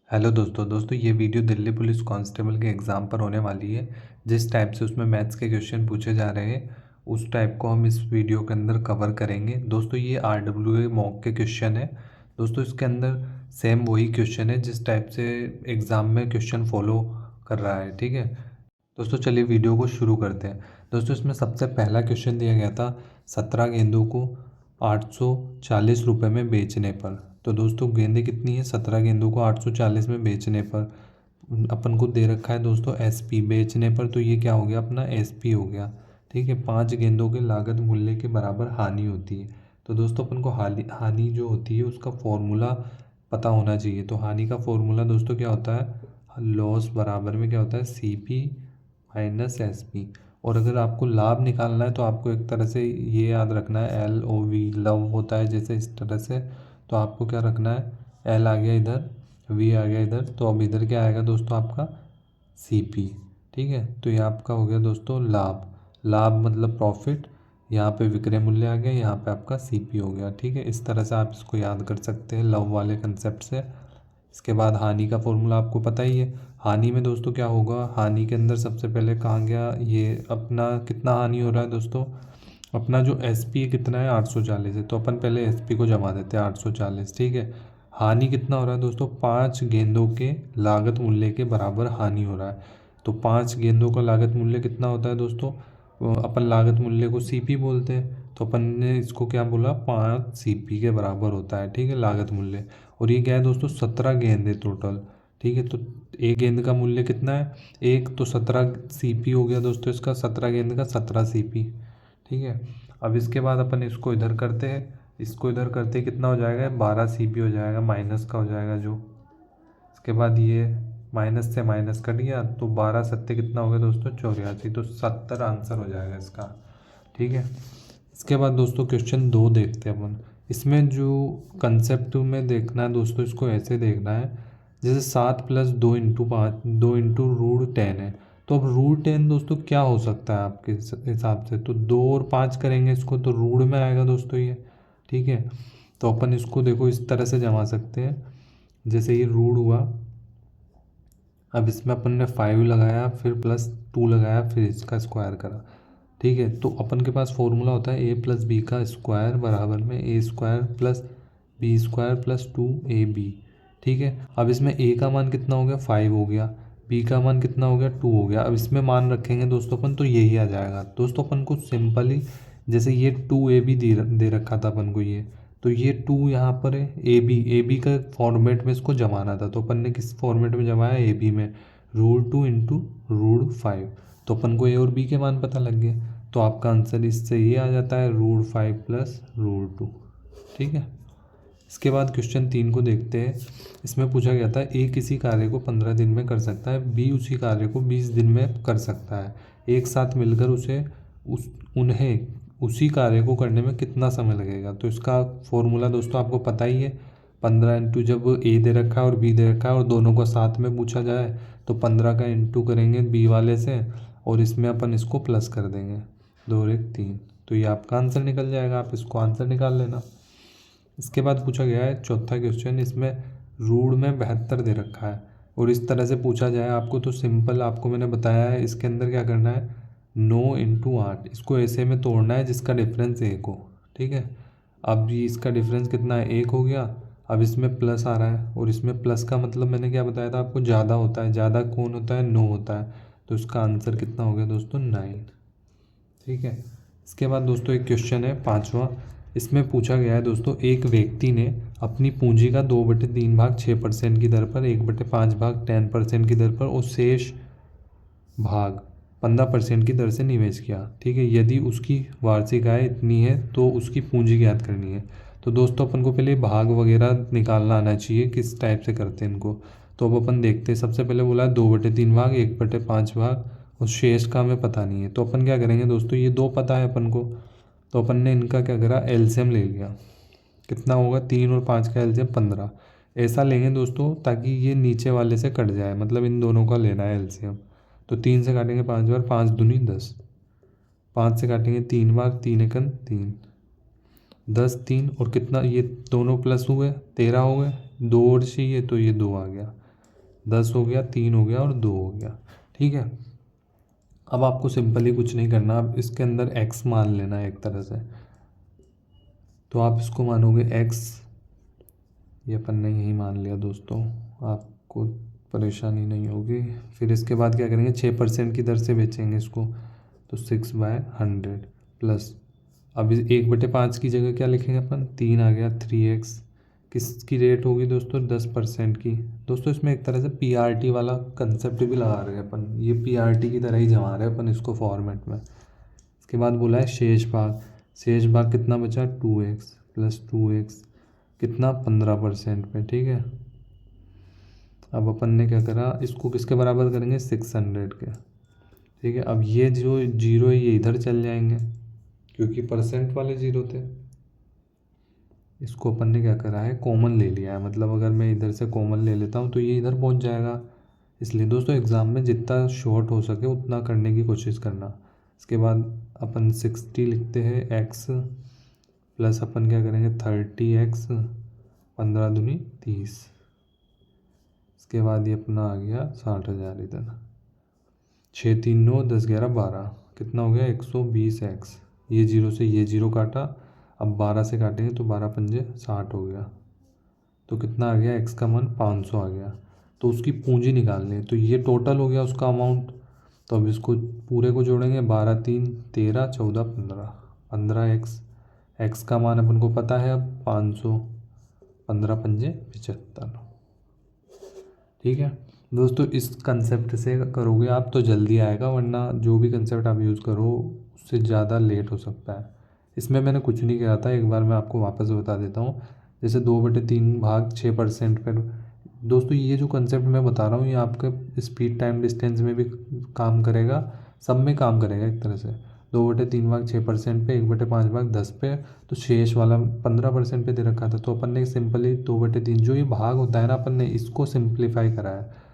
Hello दोस्तों ये video Delhi police constable के एग्ज़ाम पर होने वाली है। जिस टाइप से उसमें मैथ्स के क्वेश्चन पूछे जा रहे हैं उस टाइप को हम इस वीडियो के अंदर कवर करेंगे। दोस्तों ये RWA मॉक के क्वेश्चन है। दोस्तों इसके अंदर सेम वही क्वेश्चन है जिस टाइप से एग्ज़ाम में क्वेश्चन फॉलो कर रहा है, ठीक है। दोस्तों चलिए वीडियो को शुरू करते हैं। दोस्तों इसमें सबसे पहला क्वेश्चन दिया गया था 17 गेंदों को 840 रुपये में बेचने पर। तो दोस्तों गेंदें कितनी है, 17 गेंदों को 840 में बेचने पर अपन को दे रखा है दोस्तों SP बेचने पर। तो ये क्या हो गया, अपना SP हो गया, ठीक है। 5 गेंदों के लागत मूल्य के बराबर हानि होती है। तो दोस्तों अपन को हानि जो होती है उसका फॉर्मूला पता होना चाहिए। तो हानि का फॉर्मूला दोस्तों क्या होता है, लॉस बराबर में क्या होता है CP माइनस SP। और अगर आपको लाभ निकालना है तो आपको एक तरह से ये याद रखना है LOV लव होता है, जैसे इस तरह से। तो आपको क्या रखना है, L आ गया इधर, V आ गया इधर, तो अब इधर क्या आएगा दोस्तों आपका CP, ठीक है। तो ये आपका हो गया दोस्तों लाभ। लाभ मतलब प्रॉफिट, यहाँ पे विक्रय मूल्य आ गया, यहाँ पे आपका CP हो गया, ठीक है। इस तरह से आप इसको याद कर सकते हैं लव वाले कंसेप्ट से। इसके बाद हानि का फॉर्मूला आपको पता ही है। हानि में दोस्तों क्या होगा, हानि के अंदर सबसे पहले कहाँ गया, ये अपना कितना हानि हो रहा है दोस्तों, अपना जो SP कितना है 840 है। तो अपन पहले SP को जमा देते हैं 840, ठीक है। हानि कितना हो रहा है दोस्तों, 5 गेंदों के लागत मूल्य के बराबर हानि हो रहा है। तो 5 गेंदों का लागत मूल्य कितना होता है दोस्तों, अपन लागत मूल्य को CP बोलते हैं। तो अपन ने इसको क्या बोला, 5 CP के बराबर होता है, ठीक है, लागत मूल्य। और ये क्या है दोस्तों, 17 गेंद है टोटल, ठीक है। तो एक गेंद का मूल्य कितना है, एक, तो 17 CP हो गया दोस्तों इसका, 17 गेंद का 17 CP, ठीक है। अब इसके बाद अपन इसको इधर करते हैं, इसको इधर करते कितना हो जाएगा, 12 CP हो जाएगा, माइनस का हो जाएगा जो। इसके बाद ये माइनस से माइनस कट गया, तो 12 सत्ते कितना हो गया दोस्तों 84। तो 70 आंसर हो जाएगा इसका, ठीक है। इसके बाद दोस्तों क्वेश्चन 2 देखते हैं अपन। इसमें जो कंसेप्ट में देखना है दोस्तों, इसको ऐसे देखना है जैसे 7 + 2 × 5 2 × √10 है। तो अब √10 दोस्तों क्या हो सकता है आपके हिसाब से, तो 2 और 5 करेंगे इसको तो रूट में आएगा दोस्तों ये, ठीक है। तो अपन इसको देखो इस तरह से जमा सकते हैं, जैसे ये रूट हुआ, अब इसमें अपन ने 5 लगाया, फिर +2 लगाया, फिर इसका स्क्वायर करा, ठीक है। तो अपन के पास फॉर्मूला होता है A + B का स्क्वायर बराबर में A² + B² + 2AB, ठीक है। अब इसमें A का मान कितना हो गया, 5 हो गया, B का मान कितना हो गया, 2 हो गया। अब इसमें मान रखेंगे दोस्तों अपन, तो यही आ जाएगा दोस्तों। अपन को सिंपली जैसे ये 2AB दे रखा था अपन को, ये तो ये 2 यहाँ पर है, AB का फॉर्मेट में इसको जमाना था। तो अपन ने किस फॉर्मेट में जमाया, AB में, √2 × √5। तो अपन को A और B के मान पता लग गए, तो आपका आंसर इससे ये आ जाता है √5 + √2, ठीक है। इसके बाद क्वेश्चन 3 को देखते हैं। इसमें पूछा गया था A किसी कार्य को 15 दिन में कर सकता है, B उसी कार्य को 20 दिन में कर सकता है। एक साथ मिलकर उन्हें उसी कार्य को करने में कितना समय लगेगा। तो इसका फॉर्मूला दोस्तों आपको पता ही है, 15 इंटू, जब A दे रखा है और B दे रखा है और दोनों को साथ में पूछा जाए तो 15 का इंटू करेंगे B वाले से, और इसमें अपन इसको प्लस कर देंगे, 2 और 1 3। तो ये आपका आंसर निकल जाएगा, आप इसको आंसर निकाल लेना। इसके बाद पूछा गया है चौथा क्वेश्चन, इसमें रूट में 72 दे रखा है और इस तरह से पूछा जाए आपको, तो सिंपल आपको मैंने बताया है, इसके अंदर क्या करना है, 9 × 8, इसको ऐसे में तोड़ना है जिसका डिफरेंस 1 हो, ठीक है। अब ये इसका डिफरेंस कितना है, 1 हो गया। अब इसमें प्लस आ रहा है और इसमें प्लस का मतलब मैंने क्या बताया था आपको, ज़्यादा होता है, ज़्यादा कौन होता है, 9 होता है। तो इसका आंसर कितना हो गया दोस्तों, 9, ठीक है। इसके बाद दोस्तों एक क्वेश्चन है 5वां। इसमें पूछा गया है दोस्तों, एक व्यक्ति ने अपनी पूंजी का 2/3 भाग 6% की दर पर, 1/5 भाग 10% की दर पर और शेष भाग 15% की दर से निवेश किया, ठीक है। यदि उसकी वार्षिक आय इतनी है तो उसकी पूंजी ज्ञात करनी है। तो दोस्तों अपन को पहले भाग वगैरह निकालना आना चाहिए, किस टाइप से करते हैं इनको। तो अब अपन देखते हैं, सबसे पहले बोला है 2/3 भाग, 1/5 भाग और शेष का हमें पता नहीं है। तो अपन क्या करेंगे दोस्तों, ये 2 पता है अपन को, तो अपन ने इनका क्या करा, एलसीएम ले लिया। कितना होगा, 3 और 5 का एलसीएम 15। ऐसा लेंगे दोस्तों ताकि ये नीचे वाले से कट जाए, मतलब इन दोनों का लेना है एलसीएम। तो 3 से काटेंगे 5 बार, 5 दूनी 10, 5 से काटेंगे 3 बार, 3 एकन 3, 10 3 और कितना, ये दोनों प्लस हुए 13 हो गए, 2 और चाहिए तो ये 2 आ गया। 10 हो गया, 3 हो गया और 2 हो गया। ठीक है, अब आपको सिंपली कुछ नहीं करना, अब इसके अंदर x मान लेना है एक तरह से। तो आप इसको मानोगे x, ये अपन ने यही मान लिया दोस्तों, आपको परेशानी नहीं होगी। फिर इसके बाद क्या करेंगे, 6% की दर से बेचेंगे इसको, तो 6/100 प्लस, अब इस 1/5 की जगह क्या लिखेंगे अपन, 3 आ गया, 3x किसकी रेट होगी दोस्तों, 10% की। दोस्तों इसमें एक तरह से PRT वाला कंसेप्ट भी लगा रहे हैं अपन, ये PRT की तरह ही जमा रहे हैं अपन इसको फॉर्मेट में। इसके बाद बोला है शेष भाग, शेष भाग कितना बचा, 2x प्लस 2x कितना, 15% पे। ठीक है, अब अपन ने क्या करा, इसको किसके बराबर करेंगे, 600 के। ठीक है, अब ये जो जीरो है ये इधर चल जाएंगे क्योंकि परसेंट वाले जीरो थे। इसको अपन ने क्या करा है, कॉमन ले लिया है, मतलब अगर मैं इधर से कॉमन ले लेता हूँ तो ये इधर पहुँच जाएगा। इसलिए दोस्तों एग्ज़ाम में जितना शॉर्ट हो सके उतना करने की कोशिश करना। इसके बाद अपन 60 लिखते हैं x प्लस अपन क्या करेंगे 30x, 15 दूनी 30। इसके बाद ये अपना आ गया 60,000 इधर, 6 3 9 10 11 12 कितना हो गया 120x। ये जीरो से ये जीरो काटा, अब 12 से काटेंगे तो 12 पंजे 60 हो गया। तो कितना आ गया, x का मान 500 आ गया। तो उसकी पूंजी निकालनी है, तो ये टोटल हो गया उसका अमाउंट। तो अब इसको पूरे को जोड़ेंगे, 12 3 13 14 15, 15x। x का मान अपन को पता है अब 500, 15 पंजे 75। ठीक है दोस्तों, इस कंसेप्ट से करोगे आप तो जल्दी आएगा, वरना जो भी कंसेप्ट आप यूज़ करो उससे ज़्यादा लेट हो सकता है। इसमें मैंने कुछ नहीं किया था, एक बार मैं आपको वापस बता देता हूँ। जैसे 2/3 भाग 6% पर, दोस्तों ये जो कंसेप्ट मैं बता रहा हूँ ये आपके स्पीड टाइम डिस्टेंस में भी काम करेगा, सब में काम करेगा एक तरह से। 2/3 भाग 6% पे, 1/5 भाग 10 पे, तो शेष वाला 15% पे दे रखा था। तो अपन ने सिंपली 2/3 जो ये भाग होता है ना, अपन ने इसको सिंप्लीफाई करा है।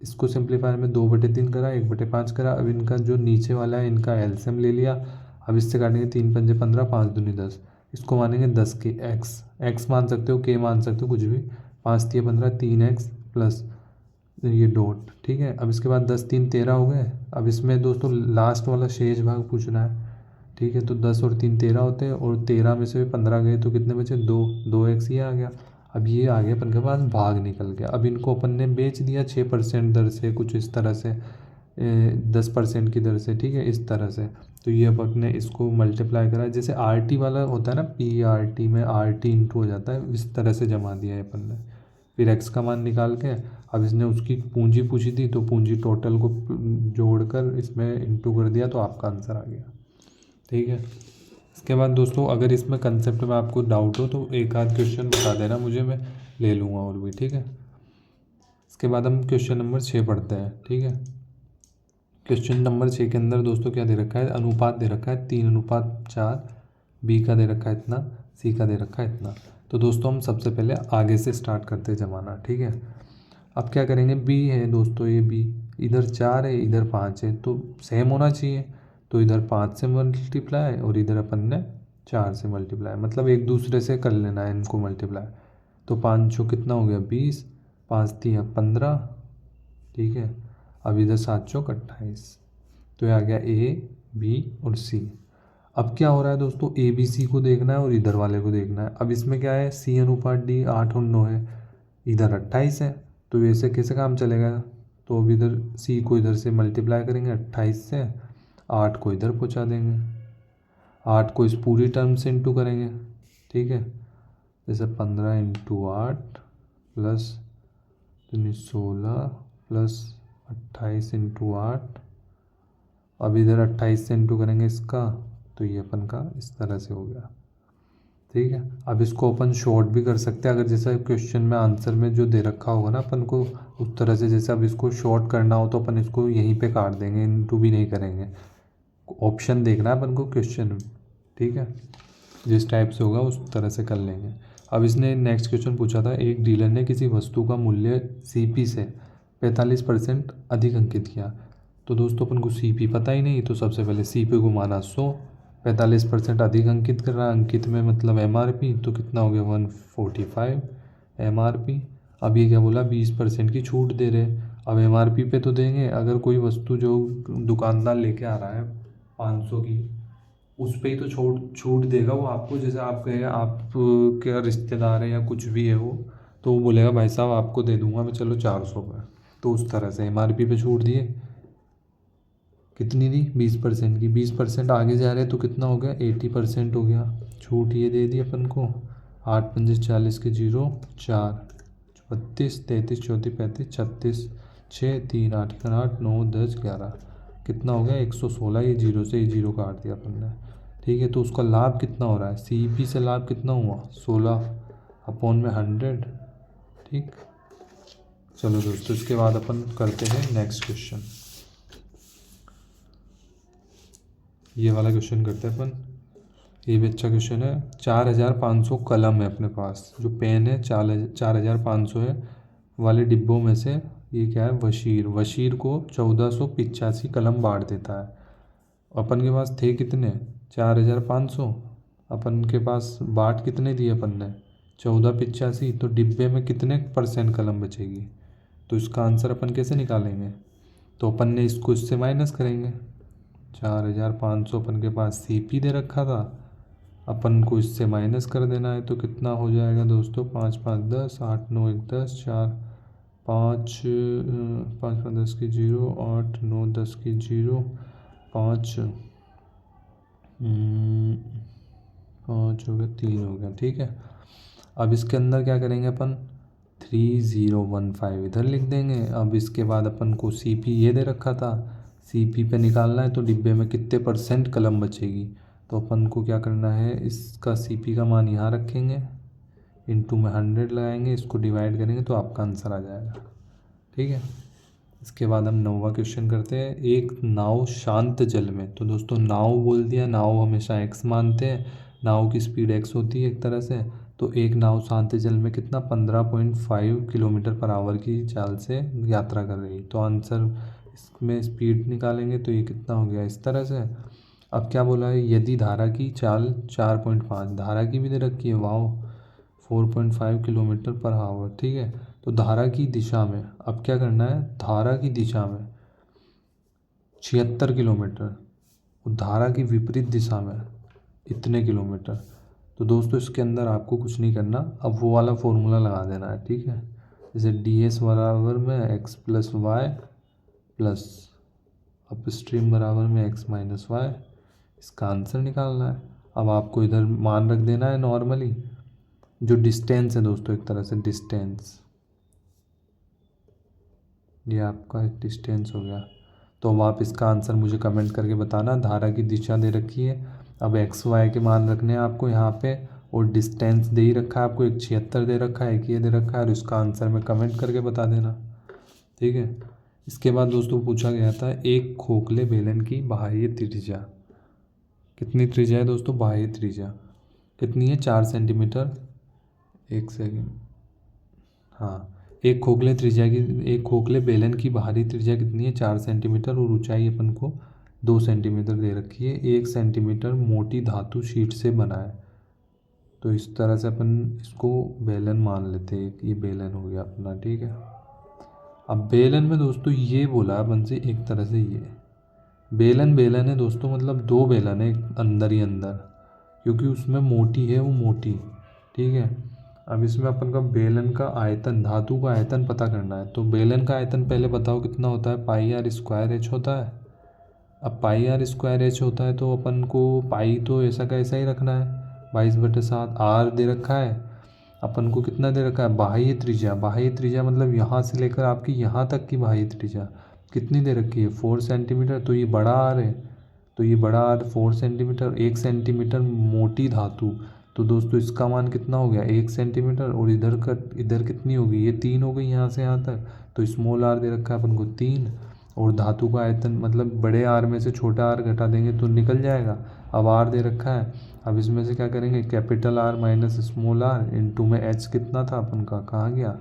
इसको सिंप्लीफाई में 2/3 करा, 1/5 करा। अब इनका जो नीचे वाला है इनका एलसीएम ले लिया। अब इससे काटेंगे 3 पंजे 15, 5 दूनी 10, इसको मानेंगे 10 के एक्स मान सकते हो, के मान सकते हो, कुछ भी। 5 3 15, 3x प्लस ये डॉट। ठीक है, अब इसके बाद 10 3 13 हो गए। अब इसमें दोस्तों लास्ट वाला शेष भाग पूछना है। ठीक है, तो 10 और 3 13 होते हैं, और 13 में से 15 गए तो कितने बचे, 2x ये आ गया। अब ये आ गया अपन के पास भाग निकल गया। अब इनको अपन ने बेच दिया 6% दर से, कुछ इस तरह से 10% की दर से। ठीक है, इस तरह से। तो ये अपन ने इसको मल्टीप्लाई करा, जैसे RT वाला होता है ना, PRT में RT इंटू हो जाता है, इस तरह से जमा दिया है अपन ने। फिर x का मान निकाल के, अब इसने उसकी पूंजी पूछी थी तो पूंजी टोटल को जोड़कर इसमें इंटू कर दिया, तो आपका आंसर आ गया। ठीक है, इसके बाद दोस्तों अगर इसमें कंसेप्ट में आपको डाउट हो तो एक आध क्वेश्चन बता देना मुझे, मैं ले लूँगा और भी। ठीक है, इसके बाद हम क्वेश्चन नंबर 6 पढ़ते हैं। ठीक है, क्वेश्चन नंबर 6 के अंदर दोस्तों क्या दे रखा है, अनुपात दे रखा है 3:4, बी का दे रखा है इतना, सी का दे रखा है इतना। तो दोस्तों हम सबसे पहले आगे से स्टार्ट करते हैं जमाना। ठीक है, अब क्या करेंगे, बी है दोस्तों, ये बी इधर 4 है इधर 5 है, तो सेम होना चाहिए। तो इधर 5 से मल्टीप्लाई और इधर अपन ने 4 से मल्टीप्लाई, मतलब एक दूसरे से कर लेना है इनको मल्टीप्लाई। तो 5 कितना हो गया 20, 5 3 15। ठीक है, अब इधर 7 चौक 28, तो ये आ गया ए बी और सी। अब क्या हो रहा है दोस्तों, ए बी सी को देखना है और इधर वाले को देखना है। अब इसमें क्या है, C/D 8 और 9 है, इधर 28 है, तो ऐसे कैसे काम चलेगा। तो अब इधर सी को इधर से मल्टीप्लाई करेंगे 28 से, 8 को इधर पहुंचा देंगे, 8 को इस पूरी टर्म से इंटू करेंगे। ठीक है, जैसे 15 × 8 प्लस 16 प्लस 28 × 8। अब इधर 28 से इंटू करेंगे इसका, तो ये अपन का इस तरह से हो गया। ठीक है, अब इसको अपन शॉर्ट भी कर सकते हैं, अगर जैसा क्वेश्चन में आंसर में जो दे रखा होगा ना अपन को उस तरह से। जैसे अब इसको शॉर्ट करना हो तो अपन इसको यहीं पे काट देंगे, इंटू भी नहीं करेंगे, ऑप्शन देखना है अपन को क्वेश्चन में। ठीक है, जिस टाइप से होगा उस तरह से कर लेंगे। अब इसने नेक्स्ट क्वेश्चन पूछा था, एक डीलर ने किसी वस्तु का मूल्य CP से 45% अधिक अंकित किया। तो दोस्तों अपन को CP पता ही नहीं, तो सबसे पहले CP को माना 100, 45% अधिक अंकित कर रहा है, अंकित में मतलब MRP, तो कितना हो गया 145 MRP। अब ये क्या बोला 20% की छूट दे रहे। अब MRP पे तो देंगे, अगर कोई वस्तु जो दुकानदार लेके आ रहा है 500 की, उस पे ही तो छूट छूट देगा वो आपको। जैसे आप कहे आप क्या रिश्तेदार है या कुछ भी है वो, तो वो बोलेगा भाई साहब आपको दे दूंगा मैं, चलो 400 का। तो उस तरह से MRP पे छूट दिए, कितनी दी 20% की। 20% आगे जा रहे तो कितना हो गया 80% हो गया। छूट ये दे दी अपन को, 8 पंजे 40 के 0 4 32 33 34 35 36 6 3 8 8 9 10 11, कितना हो गया 116। ये जीरो से ये जीरो काट दिया अपन ने, ठीक है। तो उसका लाभ कितना हो रहा है, CP से लाभ कितना हुआ 16/100, ठीक। चलो दोस्तों, इसके बाद अपन करते हैं नेक्स्ट क्वेश्चन। ये वाला क्वेश्चन करते हैं अपन। ये भी अच्छा क्वेश्चन है। 4500 कलम है अपने पास, जो पेन है 4500 है वाले डिब्बों में से ये क्या है वशीर को 1485 कलम बांट देता है। अपन के पास थे कितने 4500, अपन के पास बांट कितने दिए अपन ने 1485, तो डिब्बे में कितने % कलम बचेगी। तो इसका आंसर अपन कैसे निकालेंगे, तो अपन ने इसको इससे माइनस करेंगे। 4500 अपन के पास CP दे रखा था, अपन को इससे माइनस कर देना है। तो कितना हो जाएगा दोस्तों 5 5 10 8 9 1 10 4 5 5 5 10 की 0 8 9 10 की 0 5 5 हो गया 3 हो गया, ठीक है। अब इसके अंदर क्या करेंगे अपन 3015 इधर लिख देंगे। अब इसके बाद अपन को CP ये दे रखा था, CP पे निकालना है तो डिब्बे में कितने % कलम बचेगी। तो अपन को क्या करना है, इसका CP का मान यहाँ रखेंगे, इनटू में 100 लगाएंगे, इसको डिवाइड करेंगे तो आपका आंसर आ जाएगा, ठीक है। इसके बाद हम 9वां क्वेश्चन करते हैं। एक नाव शांत जल में, तो दोस्तों नाव बोल दिया, नाव हमेशा x मानते हैं, नाव की स्पीड x होती है एक तरह से। तो एक नाव शांत जल में कितना 15.5 किलोमीटर/आवर की चाल से यात्रा कर रही। तो आंसर इसमें स्पीड निकालेंगे तो ये कितना हो गया इस तरह से। अब क्या बोला है, यदि धारा की चाल 4.5, धारा की भी दे रखी है, वाओ 4.5 किलोमीटर/आवर, ठीक है। तो धारा की दिशा में अब क्या करना है, धारा की दिशा में 76 किलोमीटर, और धारा की विपरीत दिशा में इतने किलोमीटर। तो दोस्तों इसके अंदर आपको कुछ नहीं करना, अब वो वाला फॉर्मूला लगा देना है, ठीक है। जैसे DS बराबर में x + y प्लस अपस्ट्रीम बराबर में x - y, इसका आंसर निकालना है। अब आपको इधर मान रख देना है नॉर्मली, जो डिस्टेंस है दोस्तों एक तरह से डिस्टेंस, ये आपका डिस्टेंस हो गया। तो अब आप इसका आंसर मुझे कमेंट करके बताना। धारा की दिशा दे रखी है, अब XY के मान रखने हैं आपको यहाँ पे, और डिस्टेंस दे ही रखा है आपको, एक 76 दे रखा है, एक ये दे रखा है, और इसका आंसर में कमेंट करके बता देना, ठीक है। इसके बाद दोस्तों पूछा गया था एक खोखले बेलन की बाह्य त्रिज्या, कितनी त्रिज्या है दोस्तों, बाह्य त्रिज्या कितनी है 4 सेंटीमीटर। एक सेकेंड, हाँ, एक खोखले बेलन की बाहरी त्रिज्या कितनी है 4 सेंटीमीटर, और ऊंचाई अपन को 2 सेंटीमीटर दे रखी है। 1 सेंटीमीटर मोटी धातु शीट से बना है। तो इस तरह से अपन इसको बेलन मान लेते हैं, ये बेलन हो गया अपना, ठीक है। अब बेलन में दोस्तों ये बोला अपन से एक तरह से, ये बेलन है दोस्तों, मतलब 2 बेलन है अंदर ही अंदर, क्योंकि उसमें मोटी है वो मोटी, ठीक है। अब इसमें अपन का बेलन का आयतन, धातु का आयतन पता करना है। तो बेलन का आयतन पहले बताओ कितना होता है, πr² होता है। अब πr² होता है तो अपन को पाई तो ऐसा का ऐसा ही रखना है, 22/7। r दे रखा है अपन को, कितना दे रखा है बाह्य त्रिज्या मतलब यहाँ से लेकर आपकी यहाँ तक की बाह्य त्रिज्या कितनी दे रखी है 4 सेंटीमीटर। तो ये बड़ा r है, तो ये बड़ा r 4 सेंटीमीटर। 1 सेंटीमीटर मोटी धातु, तो दोस्तों इसका मान कितना हो गया 1 सेंटीमीटर, और इधर कितनी होगी, ये 3 हो गई यहाँ से यहाँ तक। तो स्मॉल r दे रखा है अपन को 3, और धातु का आयतन मतलब बड़े r में से छोटा r घटा देंगे तो निकल जाएगा। अब r दे रखा है, अब इसमें से क्या करेंगे capital R minus small r, into में h कितना था अपन का, कहाँ गया,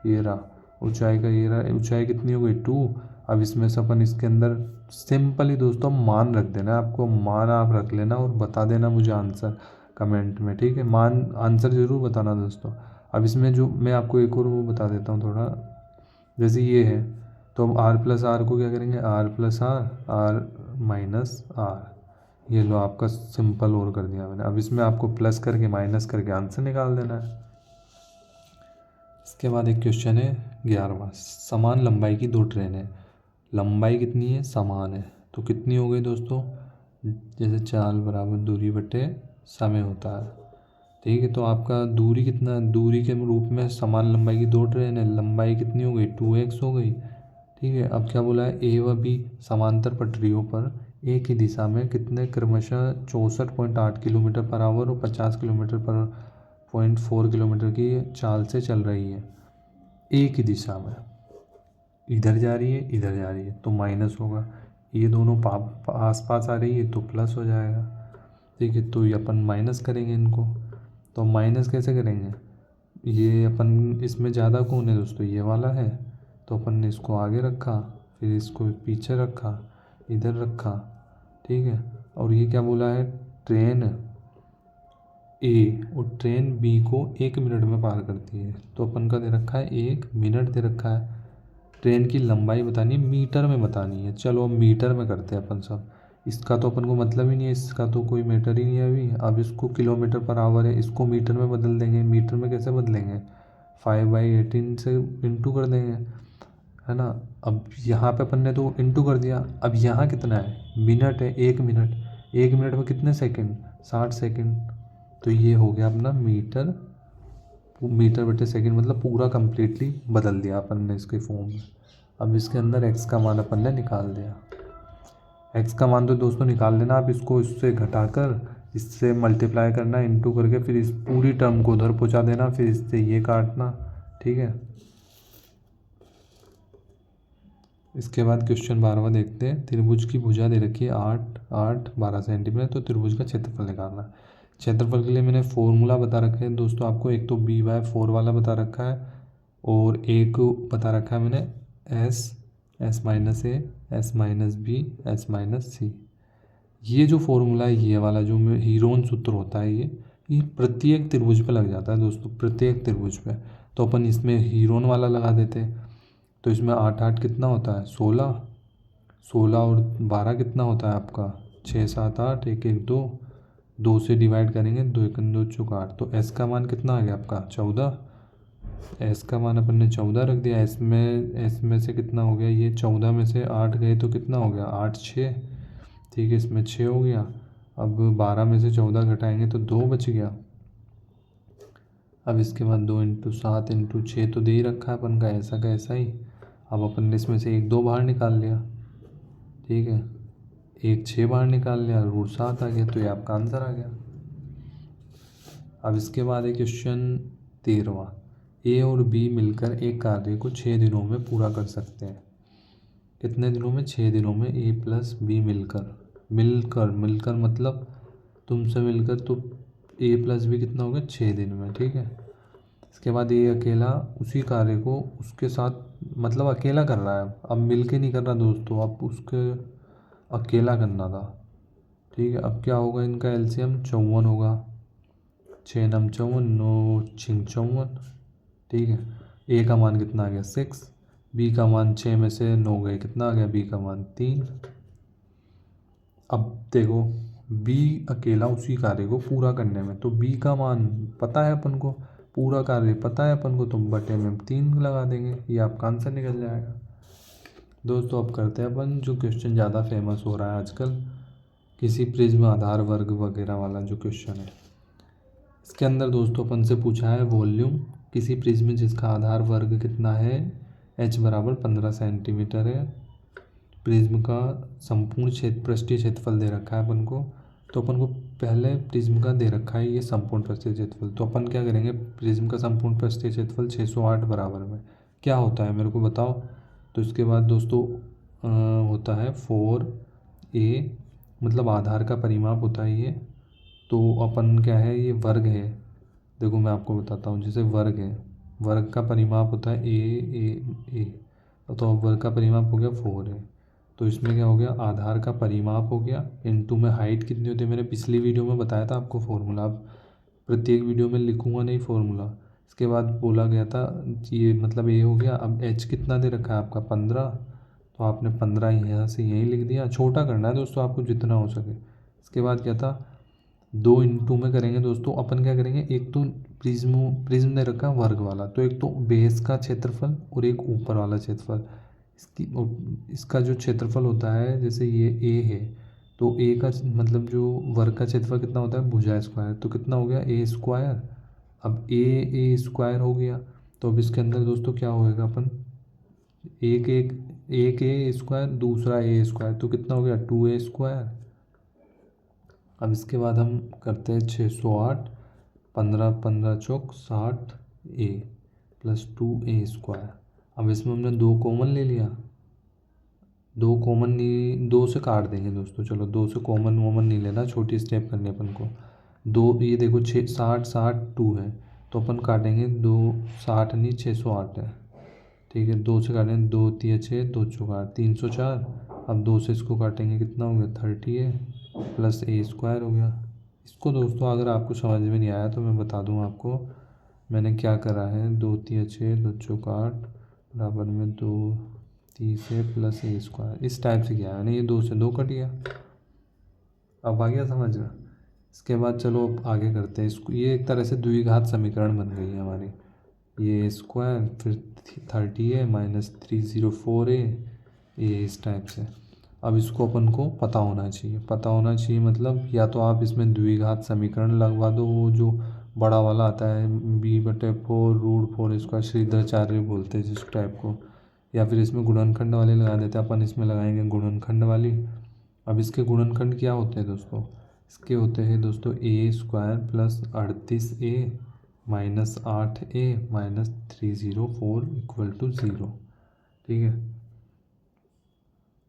ये रहा ऊंचाई का, ये रहा ऊंचाई कितनी हो गई 2। अब इसमें से अपन इसके अंदर सिंपली दोस्तों मान रख देना है आपको, मान आप रख लेना और बता देना मुझे आंसर कमेंट में, ठीक है। मान आंसर ज़रूर बताना दोस्तों। अब इसमें जो मैं आपको एक और वो बता देता हूँ थोड़ा, जैसे ये है तो हम आर प्लस आर को क्या करेंगे, R plus R, R minus R, ये लो आपका सिंपल और कर दिया मैंने। अब इसमें आपको प्लस करके माइनस करके आंसर निकाल देना है। इसके बाद एक क्वेश्चन है 11वां, समान लंबाई की दो ट्रेनें, लंबाई कितनी है, समान है, तो कितनी हो गई दोस्तों, जैसे चाल बराबर दूरी बटे समय होता है, ठीक है। तो आपका दूरी कितना, दूरी के रूप में समान लंबाई की दो ट्रेन है, लंबाई कितनी हो गई 2x हो गई, ठीक है। अब क्या बोला है, ए व बी समांतर पटरियों पर एक ही दिशा में कितने क्रमशः 64.8 किलोमीटर पर आवर और 50 किलोमीटर पर 0.4 किलोमीटर की चाल से चल रही है, एक ही दिशा में, इधर जा रही है इधर जा रही है, तो माइनस होगा, ये दोनों आस पास आ रही है तो प्लस हो जाएगा, ठीक है। तो ये अपन माइनस करेंगे इनको, तो माइनस कैसे करेंगे, ये अपन इसमें ज़्यादा कौन है दोस्तों, ये वाला है, तो अपन ने इसको आगे रखा, फिर इसको पीछे रखा, इधर रखा, ठीक है। और ये क्या बोला है, ट्रेन ए और ट्रेन बी को 1 मिनट में पार करती है, तो अपन का दे रखा है 1 मिनट दे रखा है, ट्रेन की लंबाई बतानी है, मीटर में बतानी है, चलो अब मीटर में करते हैं अपन सब, इसका तो अपन को मतलब ही नहीं है, इसका तो कोई मैटर ही नहीं है अभी। अब इसको किलोमीटर पर आवर है, इसको मीटर में बदल देंगे, मीटर में कैसे बदलेंगे, 5/18 से इंटू कर देंगे, है ना। अब यहाँ पे अपन ने तो इंटू कर दिया, अब यहाँ कितना है, मिनट है, 1 मिनट, 1 मिनट में कितने सेकंड, 60 सेकंड, तो ये हो गया अपना मीटर, मीटर बटे सेकंड, मतलब पूरा कंप्लीटली बदल दिया अपन ने इसके फॉर्म में। अब इसके अंदर x का मान अपन ने निकाल दिया, x का मान तो दोस्तों निकाल लेना, आप इसको इससे घटाकर इससे मल्टीप्लाई करना इंटू करके, फिर इस पूरी टर्म को उधर पहुंचा देना, फिर इससे ये काटना, ठीक है। इसके बाद क्वेश्चन 12वां देखते हैं, त्रिभुज की भुजा दे रखी है 8 8 12 सेंटीमीटर, तो त्रिभुज का क्षेत्रफल निकालना है। क्षेत्रफल के लिए मैंने फॉर्मूला बता रखे हैं दोस्तों आपको, एक तो b/4 वाला बता रखा है, और एक बता रखा है मैंने s-a, s-b, s-c। ये जो फॉर्मूला है, ये वाला जो हीरोन सूत्र होता है, ये प्रत्येक त्रिभुज पे लग जाता है दोस्तों, प्रत्येक त्रिभुज पे, तो अपन इसमें हीरोन वाला लगा देते हैं। तो इसमें 8 8 कितना होता है, 16, 16 और 12 कितना होता है आपका 6 7 8, 1 1 2, 2 से डिवाइड करेंगे, 2 1 2 चौक 8, तो s का मान कितना आ गया आपका 14, s का मान अपन ने 14 रख दिया, s में से कितना हो गया, ये 14 में से 8 गए तो कितना हो गया 8 6, ठीक है, इसमें 6 हो गया। अब 12 में से 14 घटाएंगे तो 2 बच गया। अब इसके बाद 2 × 7 × 6 तो दे ही रखा है अपन का, ऐसा का ऐसा ही। अब अपन ने इसमें से 1 2 बाहर निकाल लिया, ठीक है, 1 6 बाहर निकाल लिया, √7 आ गया, तो ये आपका आंसर आ गया। अब इसके बाद है क्वेश्चन 13वां, ए और बी मिलकर एक कार्य को 6 दिनों में पूरा कर सकते हैं, कितने दिनों में, 6 दिनों में, ए प्लस बी मिलकर, मिलकर मतलब तुमसे मिलकर, तो ए प्लस बी कितना हो गया 6 दिन में, ठीक है। इसके बाद ये अकेला उसी कार्य को उसके साथ, मतलब अकेला कर रहा है, अब मिल के नहीं कर रहा दोस्तों, अब उसके अकेला करना था, ठीक है। अब क्या होगा, इनका एलसीएम 54 होगा, 6 9 54, 9 6 54, ठीक है। ए का मान कितना आ गया 6, बी का मान 6 में से 9 गए, कितना आ गया, बी का मान 3। अब देखो बी अकेला उसी कार्य को पूरा करने में, तो बी का मान पता है अपन को, पूरा कार्य पता है अपन को, तो बटे में 3 लगा देंगे, ये आपका आंसर निकल जाएगा। दोस्तों अब करते हैं अपन जो क्वेश्चन ज़्यादा फेमस हो रहा है आजकल, किसी प्रिज्म आधार वर्ग वगैरह वाला जो क्वेश्चन है। इसके अंदर दोस्तों अपन से पूछा है वॉल्यूम किसी प्रिज्म जिसका आधार वर्ग कितना है, h बराबर 15 सेंटीमीटर है, प्रिज्म का संपूर्ण पृष्ठीय क्षेत्रफल दे रखा है अपन को, तो अपन को पहले प्रिज्म का दे रखा है ये संपूर्ण पृष्ठीय क्षेत्रफल, तो अपन क्या करेंगे, प्रिज्म का संपूर्ण पृष्ठीय क्षेत्रफल 608 बराबर में क्या होता है मेरे को बताओ। तो इसके बाद दोस्तों होता है 4a, मतलब आधार का परिमाप होता है ये, तो अपन क्या है, ये वर्ग है, देखो मैं आपको बताता हूँ, जैसे वर्ग है, वर्ग का परिमाप होता है ए, तो अब वर्ग का परिमाप हो गया 4 है, तो इसमें क्या हो गया, आधार का परिमाप हो गया, इनटू में हाइट कितनी होती है, मैंने पिछली वीडियो में बताया था आपको फॉर्मूला, अब प्रत्येक वीडियो में लिखूंगा नहीं फॉर्मूला, इसके बाद बोला गया था ये मतलब ए हो गया। अब एच कितना दे रखा है आपका 15, तो आपने 15 यहाँ से यहीं लिख दिया। छोटा करना है दोस्तों आपको जितना हो सके। इसके बाद क्या था 2 में करेंगे दोस्तों। अपन क्या करेंगे, एक तो प्रिज्म दे रखा है वर्ग वाला, तो एक तो बेस का क्षेत्रफल और एक ऊपर वाला क्षेत्रफल। इसका जो क्षेत्रफल होता है, जैसे ये ए है तो ए का मतलब जो वर्ग का क्षेत्रफल कितना होता है भुजा स्क्वायर, तो कितना हो गया ए स्क्वायर। अब ए स्क्वायर हो गया, तो अब इसके अंदर दोस्तों क्या होएगा अपन एक ए स्क्वायर दूसरा ए स्क्वायर, तो कितना हो गया 2a स्क्वायर। अब इसके बाद हम करते हैं 608, 15 15 चौक 60 ए प्लस 2a स्क्वायर। अब इसमें हमने 2 कॉमन ले लिया, 2 कॉमन नहीं, 2 से काट देंगे दोस्तों। चलो 2 से कॉमन वॉमन नहीं लेना, छोटी स्टेप करनी अपन को। 2 ये देखो 60 60 2 है, तो अपन काटेंगे 2 60 नहीं 608 है, ठीक है। 2 से काटेंगे 2 3 6 2 चौका 304। अब 2 से इसको काटेंगे कितना हो गया 30 है प्लस ए स्क्वायर हो गया। इसको दोस्तों अगर आपको समझ में नहीं आया तो मैं बता दूँ आपको मैंने क्या करा है। 2 3 6 2 चौका 8 बराबर में 2 30 है प्लस ए स्क्वायर, इस टाइप से किया मैंने। ये 2 से 2 कट गया, अब आ गया समझ में। इसके बाद चलो अब आगे करते हैं इसको। ये एक तरह से द्विघात समीकरण बन गई है हमारी। ये स्क्वायर फिर 30 है माइनस 304 है, ये इस टाइप से। अब इसको अपन को पता होना चाहिए, पता होना चाहिए मतलब या तो आप इसमें द्विघात समीकरण लगवा दो, वो जो बड़ा वाला आता है b/4 √4 श्रीधराचार्य बोलते हैं जिस टाइप को, या फिर इसमें गुणनखंड वाले लगा देते हैं। अपन इसमें लगाएंगे गुणनखंड वाली। अब इसके गुणनखंड क्या होते हैं दोस्तों, इसके होते हैं दोस्तों a square plus 38a minus 8a minus 304 equal to 0, ठीक है।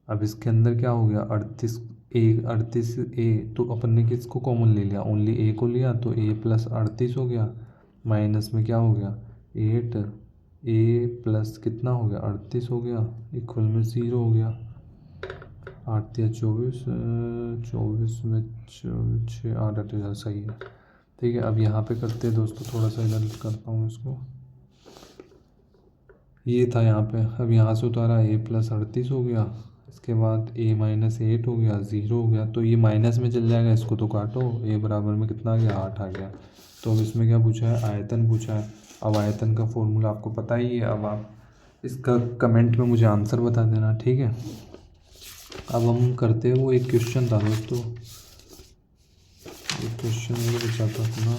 अब इसके अंदर क्या हो गया 38a, तो अपन ने किसको कॉमन ले लिया, ओनली a को लिया, तो a प्लस 38 हो गया। माइनस में क्या हो गया 8 a प्लस कितना हो गया 38 हो गया इक्वल में 0 हो गया। 8 या 24 में 6 8 8 सही है, ठीक है। अब यहाँ पे करते हैं दोस्तों, थोड़ा सा इधर करता हूँ इसको। ये था यहाँ पे, अब यहाँ से उतारा a प्लस 38 हो गया। इसके बाद a माइनस 8 हो गया 0 हो गया, तो ये माइनस में चल जाएगा, इसको तो काटो। a बराबर में कितना आ गया 8 आ गया। तो अब इसमें क्या पूछा है आयतन पूछा है। अब आयतन का फॉर्मूला आपको पता ही है, अब आप इसका कमेंट में मुझे आंसर बता देना, ठीक है। अब हम करते हैं, वो एक क्वेश्चन था दोस्तों, एक क्वेश्चन वो बचा था अपना।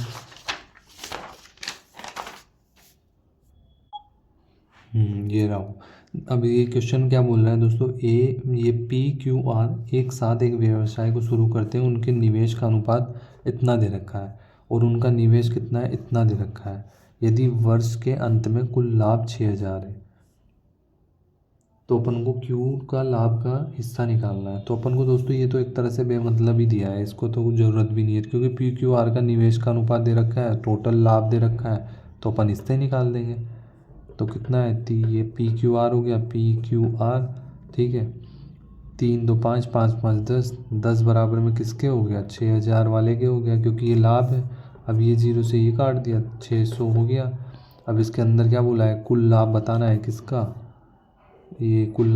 ये रहा हूँ। अब ये क्वेश्चन क्या बोल रहा है दोस्तों, ये PQR एक साथ एक व्यवसाय को शुरू करते हैं, उनके निवेश का अनुपात इतना दे रखा है और उनका निवेश कितना है इतना दे रखा है। यदि वर्ष के अंत में कुल लाभ 6000 है, तो अपन को क्यू का लाभ का हिस्सा निकालना है। तो अपन को दोस्तों ये तो एक तरह से बेमतलब ही दिया है, इसको तो कुछ ज़रूरत भी नहीं है, क्योंकि PQR का निवेश का अनुपात दे रखा है, टोटल लाभ दे रखा है, तो अपन इससे निकाल देंगे। तो कितना है ये PQR हो गया PQR, ठीक है। 3 2 5 5 5 10 10 बराबर में किसके हो गया 6000 वाले के हो गया, क्योंकि ये लाभ है। अब ये 0 से ये काट दिया 600 हो गया। अब इसके अंदर क्या बोला है कुल लाभ बताना है किसका, ये कुल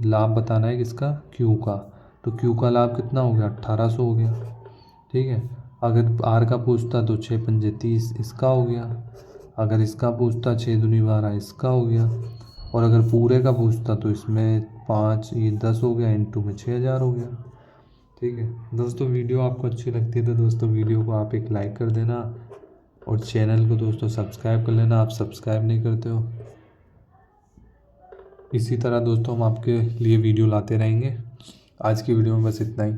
लाभ बताना है किसका क्यू का। तो क्यू का लाभ कितना हो गया 1800 हो गया, ठीक है। अगर आर का पूछता तो 6 पंजे 30 इसका हो गया। अगर इसका पूछता 6 दूनी 12 इसका हो गया। और अगर पूरे का पूछता तो इसमें 5 ये 10 हो गया, इनटू में 6000 हो गया, ठीक है। दोस्तों वीडियो आपको अच्छी लगती है तो दोस्तों वीडियो को आप एक लाइक कर देना और चैनल को दोस्तों सब्सक्राइब कर लेना, आप सब्सक्राइब नहीं करते हो। इसी तरह दोस्तों हम आपके लिए वीडियो लाते रहेंगे। आज की वीडियो में बस इतना ही।